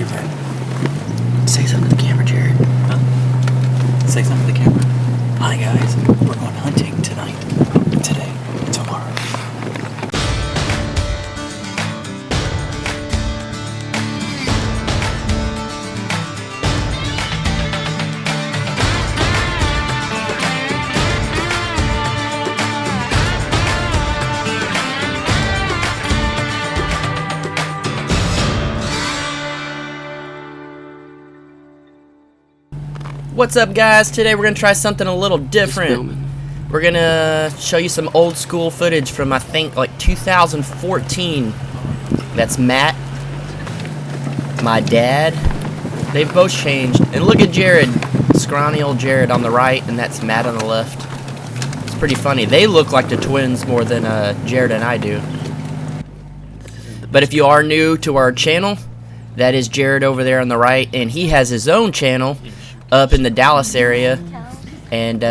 Hey, Brad. Say something to the camera, Jared. Huh? Say something to the camera. Hi, guys. We're going hunting tonight, today, tomorrow. What's up, guys? Today we're gonna try something a little different. We're gonna show you some old school footage from, I think, like 2014. That's Matt, my dad. They've both changed. And look at Jared, scrawny old Jared on the right, and that's Matt on the left. It's pretty funny. They look like the twins more than Jared and I do. But if you are new to our channel, that is Jared over there on the right, and he has his own channel up in the Dallas area, and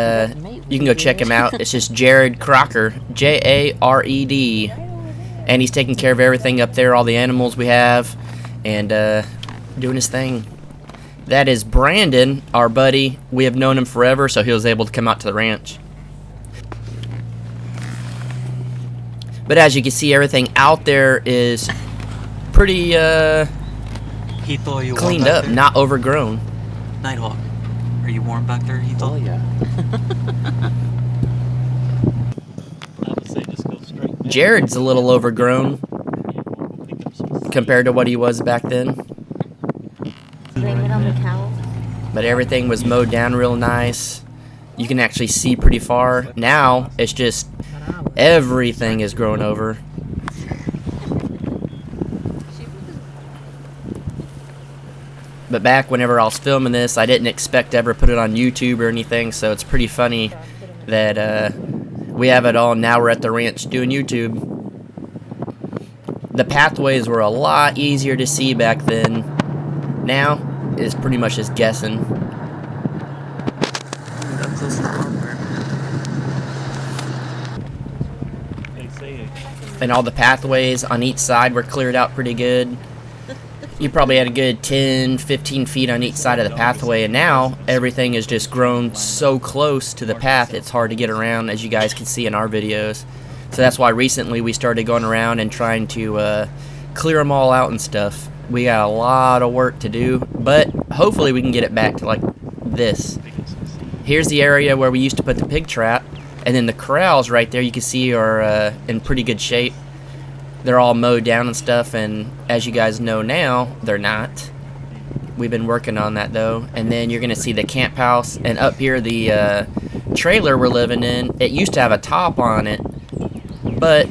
you can go check him out. It's just Jared Crocker, Jared, and he's taking care of everything up there, all the animals we have, and doing his thing. That is Brandon, our buddy. We have known him forever, so he was able to come out to the ranch. But as you can see, everything out there is pretty cleaned up, not overgrown. Nighthawk, are you warm back there, Heath? Oh, yeah. Jared's a little overgrown compared to what he was back then. Blame it on the cow. But everything was mowed down real nice. You can actually see pretty far. Now, it's just everything is grown over. But back whenever I was filming this, I didn't expect to ever put it on YouTube or anything, so it's pretty funny that we have it all. Now we're at the ranch doing YouTube. The pathways were a lot easier to see back then. Now, it's pretty much just guessing. And all the pathways on each side were cleared out pretty good. You probably had a good 10, 15 feet on each side of the pathway, and now everything is just grown so close to the path it's hard to get around, as you guys can see in our videos. So that's why recently we started going around and trying to clear them all out and stuff. We got a lot of work to do, but hopefully we can get it back to like this. Here's the area where we used to put the pig trap, and then the corrals right there you can see are in pretty good shape. They're all mowed down and stuff, and as you guys know now, they're not. We've been working on that though. And then you're gonna see the camp house, and up here the trailer we're living in. It used to have a top on it, but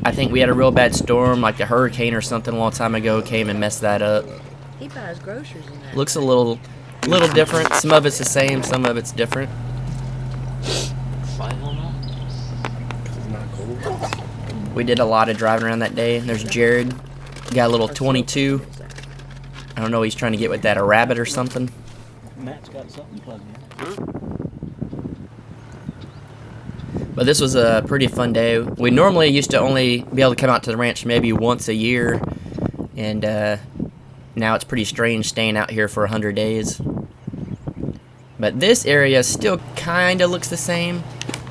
I think we had a real bad storm, like a hurricane or something a long time ago, came and messed that up. He buys groceries in that. Looks a little different. Some of it's the same, some of it's different. We did a lot of driving around that day. There's Jared. Got a little 22. I don't know what he's trying to get with that, a rabbit or something. Matt's got something plugged in. But this was a pretty fun day. We normally used to only be able to come out to the ranch maybe once a year. And now it's pretty strange staying out here for 100 days. But this area still kind of looks the same.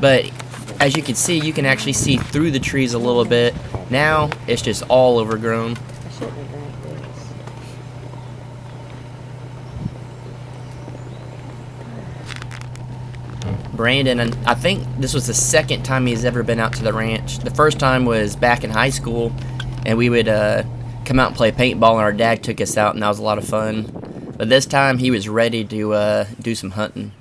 But as you can see, you can actually see through the trees a little bit. Now, it's just all overgrown. I shouldn't have drank this. Brandon, and I think this was the second time he's ever been out to the ranch. The first time was back in high school, and we would come out and play paintball, and our dad took us out, and that was a lot of fun. But this time, he was ready to do some hunting.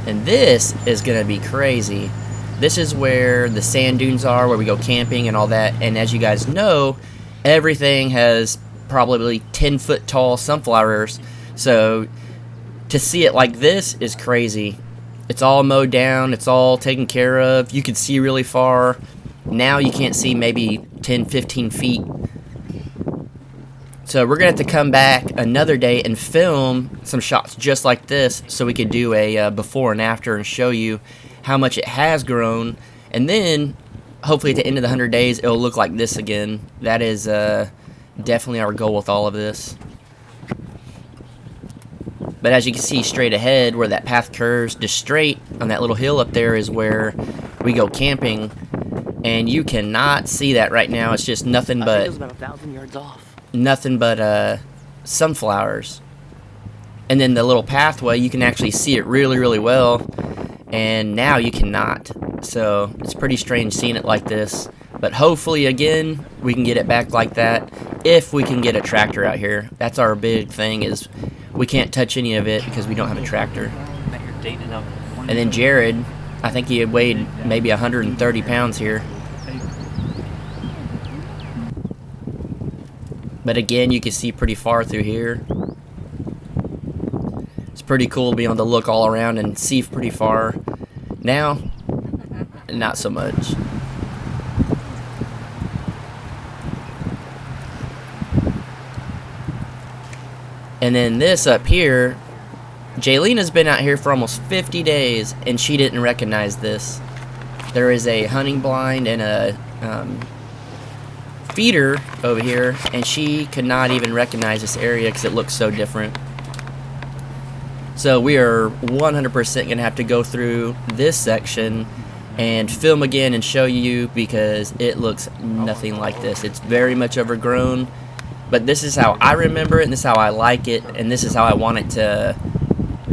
And this is going to be crazy. This is where the sand dunes are, where we go camping and all that. And as you guys know, everything has probably 10-foot tall sunflowers. So to see it like this is crazy. It's all mowed down. It's all taken care of. You can see really far. Now you can't see maybe 10, 15 feet. So we're going to have to come back another day and film some shots just like this so we could do a before and after and show you how much it has grown. And then hopefully at the end of the 100 days it'll look like this again. That is definitely our goal with all of this. But as you can see straight ahead, where that path curves just straight on that little hill up there is where we go camping. And you cannot see that right now. It's just nothing but, it was about 1,000 yards off. nothing but sunflowers. And then the little pathway, you can actually see it really, really well. And now you cannot. So it's pretty strange seeing it like this. But hopefully, again, we can get it back like that if we can get a tractor out here. That's our big thing, is we can't touch any of it because we don't have a tractor. And then Jared, I think he had weighed maybe 130 pounds here. But again, you can see pretty far through here. It's pretty cool to be able to look all around and see pretty far. Now, not so much. And then this up here, Jaylena's been out here for almost 50 days, and she didn't recognize this. There is a hunting blind and a feeder over here, and she could not even recognize this area because it looks so different. So we are 100% going to have to go through this section and film again and show you, because it looks nothing like this. It's very much overgrown, but this is how I remember it, and this is how I like it, and this is how I want it to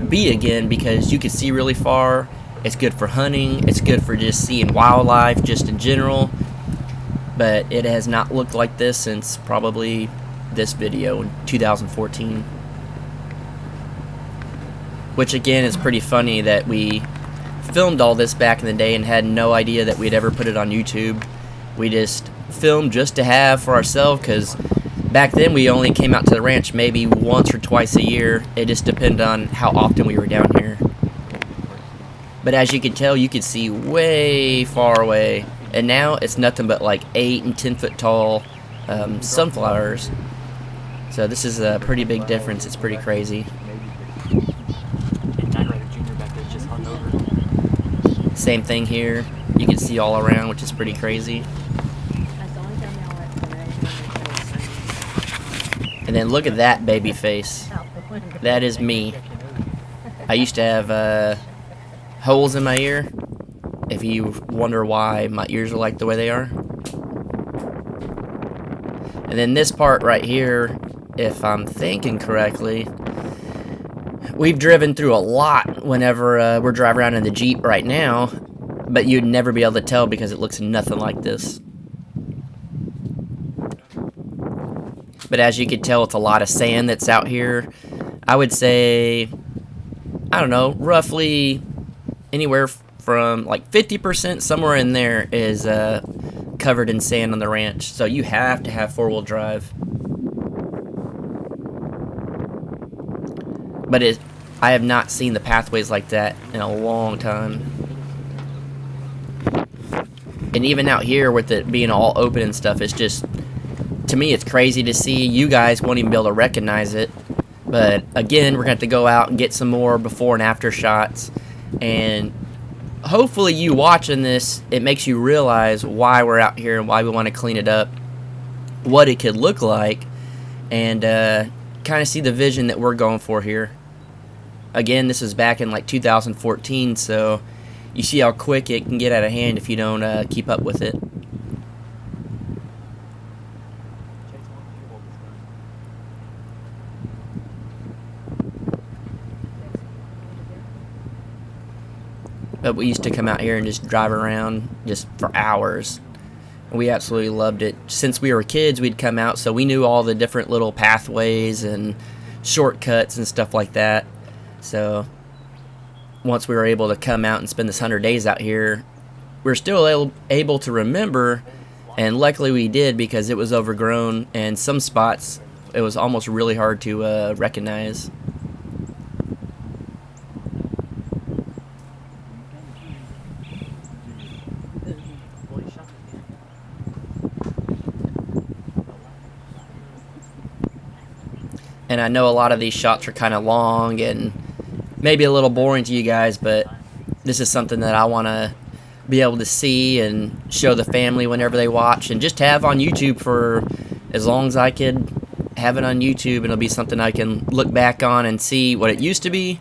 be again, because you can see really far. It's good for hunting, it's good for just seeing wildlife just in general, but it has not looked like this since probably this video in 2014. Which again is pretty funny that we filmed all this back in the day and had no idea that we'd ever put it on YouTube. We just filmed just to have for ourselves, because back then we only came out to the ranch maybe once or twice a year. It just depended on how often we were down here. But as you can tell, you can see way far away. And now it's nothing but like 8 and 10 foot tall sunflowers. So this is a pretty big difference. It's pretty crazy. Same thing here. You can see all around, which is pretty crazy. And then look at that baby face. That is me. I used to have holes in my ear. If you wonder why my ears are like the way they are. And then this part right here, if I'm thinking correctly, we've driven through a lot whenever we're driving around in the Jeep right now, but you'd never be able to tell because it looks nothing like this. But as you can tell, it's a lot of sand that's out here. I would say, I don't know, roughly anywhere from like 50%, somewhere in there is covered in sand on the ranch. So you have to have four-wheel drive. But I have not seen the pathways like that in a long time. And even out here with it being all open and stuff, it's just, to me, it's crazy to see. You guys won't even be able to recognize it. But again, we're going to have to go out and get some more before and after shots. And hopefully you watching this, it makes you realize why we're out here and why we want to clean it up, what it could look like, and kind of see the vision that we're going for here. Again, this is back in like 2014, so you see how quick it can get out of hand if you don't keep up with it. But we used to come out here and just drive around just for hours. We absolutely loved it. Since we were kids, we'd come out, so we knew all the different little pathways and shortcuts and stuff like that. So once we were able to come out and spend this 100 days out here, we were still able to remember, and luckily we did, because it was overgrown, and some spots it was almost really hard to recognize. And I know a lot of these shots are kind of long and maybe a little boring to you guys, but this is something that I want to be able to see and show the family whenever they watch, and just have on YouTube for as long as I could have it on YouTube, it'll be something I can look back on and see what it used to be,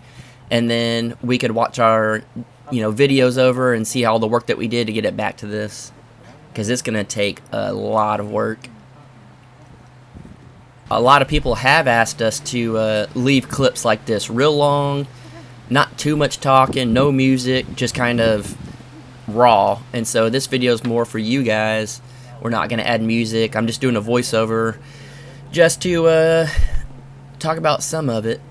and then we could watch our, you know, videos over and see all the work that we did to get it back to this, because it's gonna take a lot of work. A lot of people have asked us to leave clips like this real long, not too much talking, no music, just kind of raw. And so this video is more for you guys. We're not going to add music. I'm just doing a voiceover just to talk about some of it.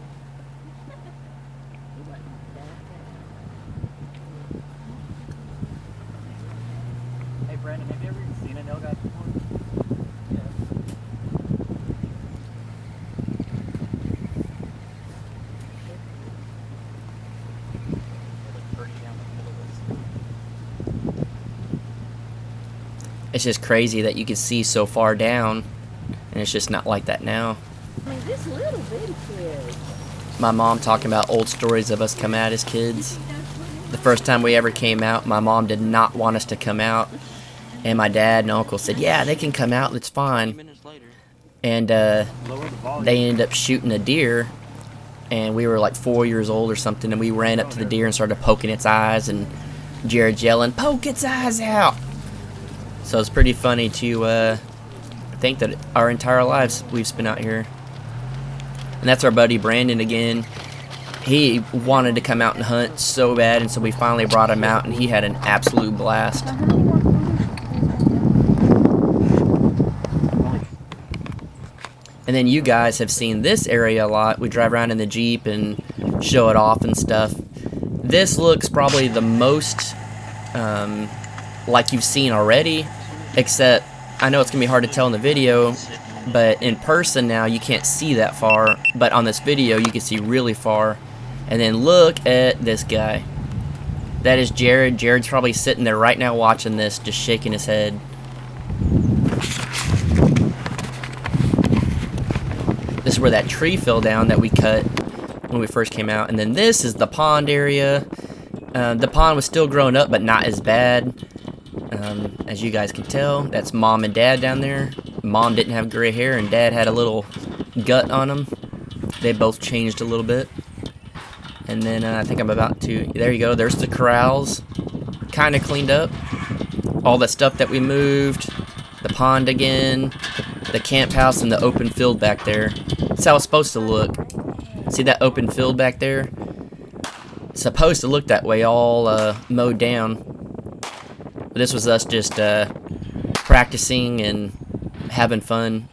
Hey Brandon, have you ever seen an elk before? It's just crazy that you can see so far down, and it's just not like that now. I mean, this little bitty kid. My mom talking about old stories of us coming out as kids. The first time we ever came out, my mom did not want us to come out, and my dad and uncle said, yeah, they can come out, it's fine. And they ended up shooting a deer, and we were like 4 years old or something, and we ran up to the deer and started poking its eyes, and Jared's yelling, poke its eyes out. So it's pretty funny to think that our entire lives we've spent out here. And that's our buddy Brandon again. He wanted to come out and hunt so bad, and so we finally brought him out, and he had an absolute blast. And then you guys have seen this area a lot. We drive around in the Jeep and show it off and stuff. This looks probably the most like you've seen already, except I know it's gonna be hard to tell in the video, but in person now you can't see that far, but on this video you can see really far. And then look at this guy. That is Jared. Jared's probably sitting there right now watching this, just shaking his head. This is where that tree fell down that we cut when we first came out. And then this is the pond area. The pond was still growing up, but not as bad. As you guys can tell, that's Mom and Dad down there. Mom didn't have gray hair, and Dad had a little gut on him. They both changed a little bit. And then I think I'm about to... There you go. There's the corrals. Kind of cleaned up. All the stuff that we moved. The pond again. The camp house and the open field back there. That's how it's supposed to look. See that open field back there? It's supposed to look that way, all mowed down. But this was us just practicing and having fun.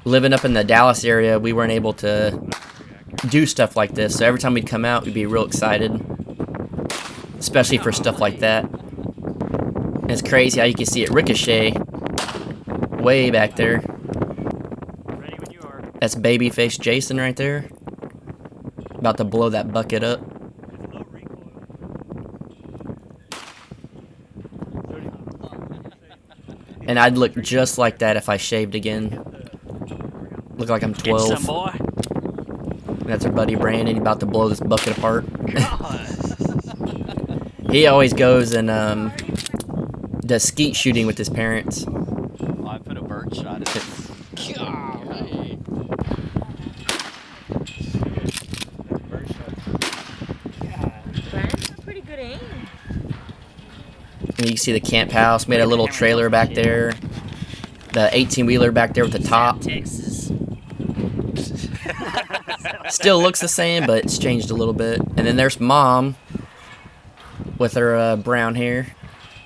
Living up in the Dallas area, we weren't able to do stuff like this, so every time we'd come out, we'd be real excited, especially for stuff like that. And it's crazy how you can see it ricochet way back there. That's babyface Jason right there, about to blow that bucket up. And I'd look just like that if I shaved again. Look like I'm 12. That's our buddy Brandon, about to blow this bucket apart. He always goes and does skeet shooting with his parents. Oh, I put a bird shot at it. That's a pretty good aim. And you can see the camp house, made a little trailer back there. The 18-wheeler back there with the top. Texas. Still looks the same, but it's changed a little bit. And then there's Mom with her brown hair.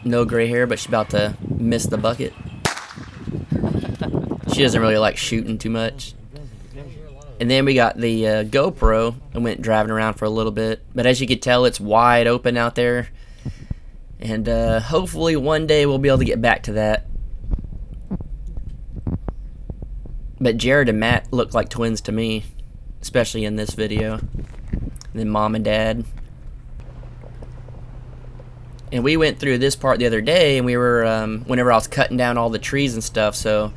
No gray hair, but she's about to miss the bucket. She doesn't really like shooting too much. And then we got the GoPro and went driving around for a little bit. But as you can tell, it's wide open out there. And hopefully one day we'll be able to get back to that. But Jared and Matt look like twins to me, especially in this video. And then Mom and Dad. And we went through this part the other day, and we were, whenever I was cutting down all the trees and stuff, so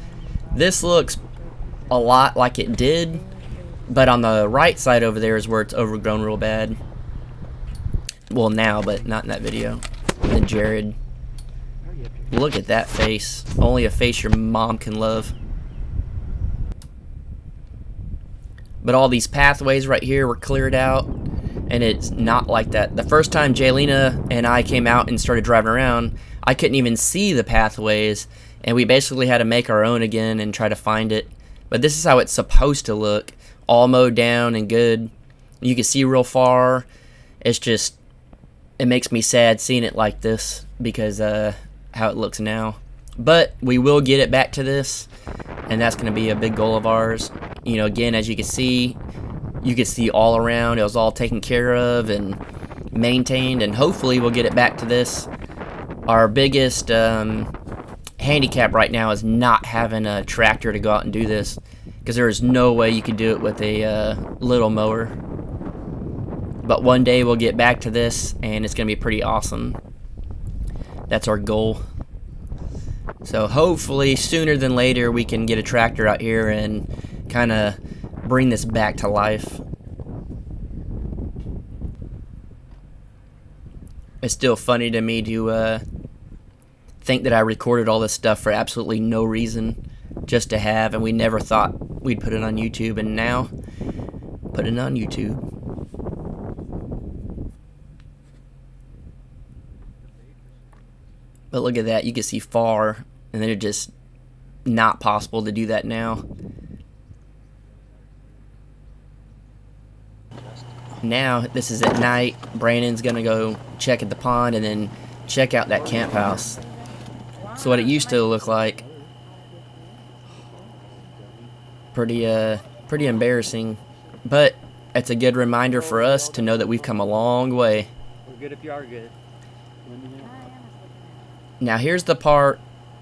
this looks a lot like it did, but on the right side over there is where it's overgrown real bad. Well, now, but not in that video. And then Jared. Look at that face. Only a face your mom can love. But all these pathways right here were cleared out, and it's not like that. The first time Jaylena and I came out and started driving around, I couldn't even see the pathways, and we basically had to make our own again and try to find it. But this is how it's supposed to look, all mowed down and good. You can see real far. It's just, it makes me sad seeing it like this because how it looks now. But we will get it back to this, and that's going to be a big goal of ours. You know, again, as you can see all around. It was all taken care of and maintained, and hopefully we'll get it back to this. Our biggest handicap right now is not having a tractor to go out and do this, because there is no way you could do it with a little mower. But one day we'll get back to this, and it's going to be pretty awesome. That's our goal. So hopefully sooner than later we can get a tractor out here and kind of bring this back to life. It's still funny to me to think that I recorded all this stuff for absolutely no reason, just to have, and we never thought we'd put it on YouTube, and now put it on YouTube. But look at that, you can see far, and then it's just not possible to do that now. Now, this is at night. Brandon's gonna go check at the pond and then check out that camp house. So what it used to look like. Pretty embarrassing. But it's a good reminder for us to know that we've come a long way. We're good if you are good. Now here's the part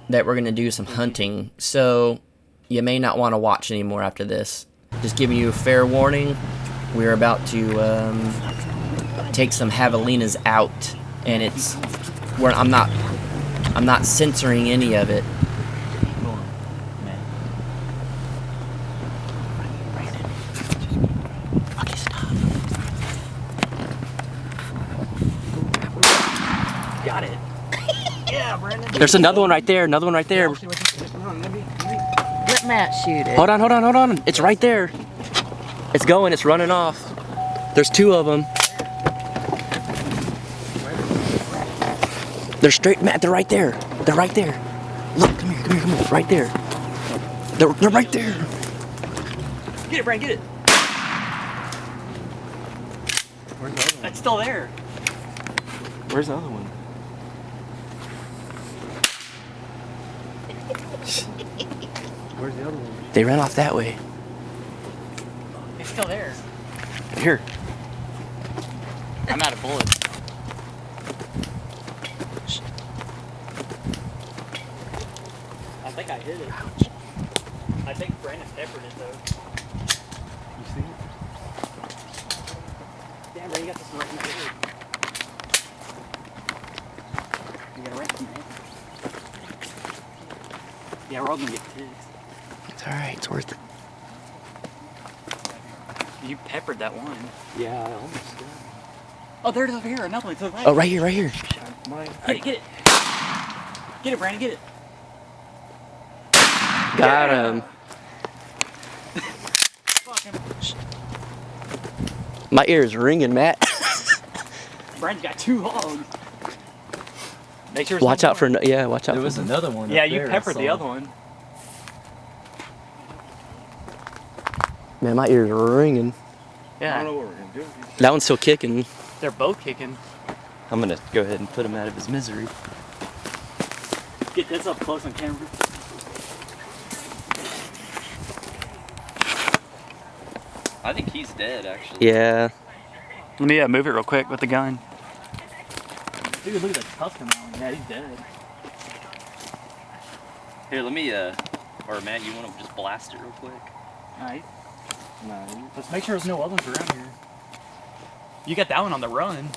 that we're gonna do some hunting. So you may not want to watch anymore after this. Just giving you a fair warning. We're about to take some javelinas out, and it's where I'm not censoring any of it. Got it. Yeah, Brandon. There's another one right there. Another one right there. Let Matt shoot it. Hold on. It's right there. It's going. It's running off. There's two of them. They're straight, Matt. They're right there. They're right there. Look, come here. Right there. They're right there. Get it, Brandon, get it. Where's the other one? It's still there. Where's the other one? Where's the other one? They ran off that way. It's still there. Here. I'm out of bullets. I think I hit it. I think Brandon peppered it though. You see it? Damn, Brandon, you got this one right in the head. You got a wrench, man. Yeah, we're all gonna get ticks. It's alright. It's worth it. You peppered that one. Yeah, I almost did. Oh, there's over here. Another one to the right. Oh, right here. Get it. Get it, Brandon. Get it. Got him. Fuck him. My ear's ringing, Matt. Brandon's got two hogs. Make sure. Watch out for watch out. There was another one. Yeah, up you there I peppered the saw. other one. Man, my ear's ringing. I Yeah, don't know what we're gonna do. That one's still kicking. they're both kicking. I'm gonna go ahead and put him out of his misery. Get this up close on camera. I think he's dead, actually. Yeah. Let me move it real quick with the gun. Dude, look at the tusk on that one. Yeah, he's dead. Here, let me, or Matt, you want to just blast it real quick? Alright. Let's make sure there's no other ones around here. You got that one on the run.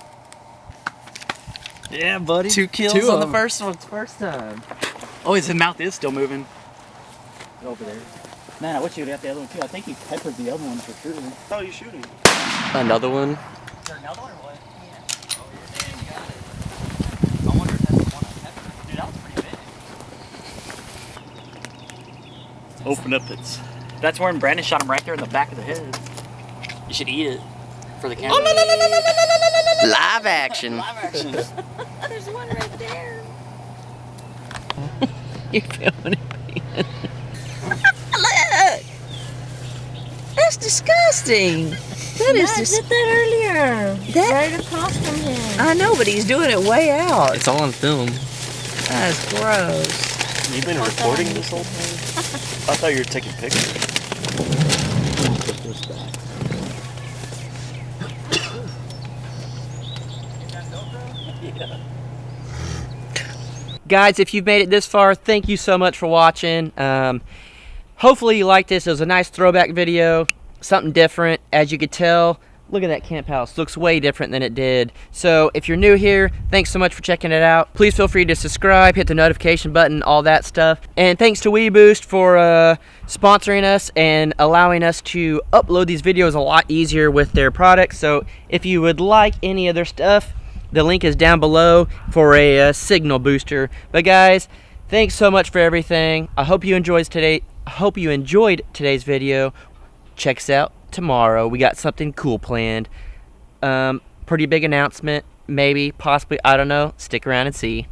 Yeah, buddy. 2 kills Two on of the them. first one, first time. Oh, his mouth is still moving. Over there. Man, I wish you would have the other one too. I think he peppered the other one for sure. Oh, you shooting? Another one. Is there another one or what? Yeah. Oh, you're damn got it. I wonder if that's the one I peppered. Dude, that was pretty big. Open up its. That's when Brandon shot him right there in the back of the head. You should eat it for the camera. Live action. Live action. There's one right there. You're filming it. Look! That's disgusting. That is I did that earlier. That- Right across from him. I know, but he's doing it way out. It's all on film. That's gross. You've been recording this whole time? I thought you were taking pictures. Guys, if you've made it this far, thank you so much for watching. Hopefully you liked this. It was a nice throwback video, something different. As you could tell, look at that camp house. Looks way different than it did. So if you're new here, thanks so much for checking it out. Please feel free to subscribe, hit the notification button, all that stuff. And thanks to WeBoost for sponsoring us and allowing us to upload these videos a lot easier with their products. So if you would like any of their stuff, the link is down below for a signal booster. But guys, thanks so much for everything. I hope you enjoyed today's video. Check us out tomorrow. We got something cool planned. Pretty big announcement, maybe, possibly, I don't know. Stick around and see.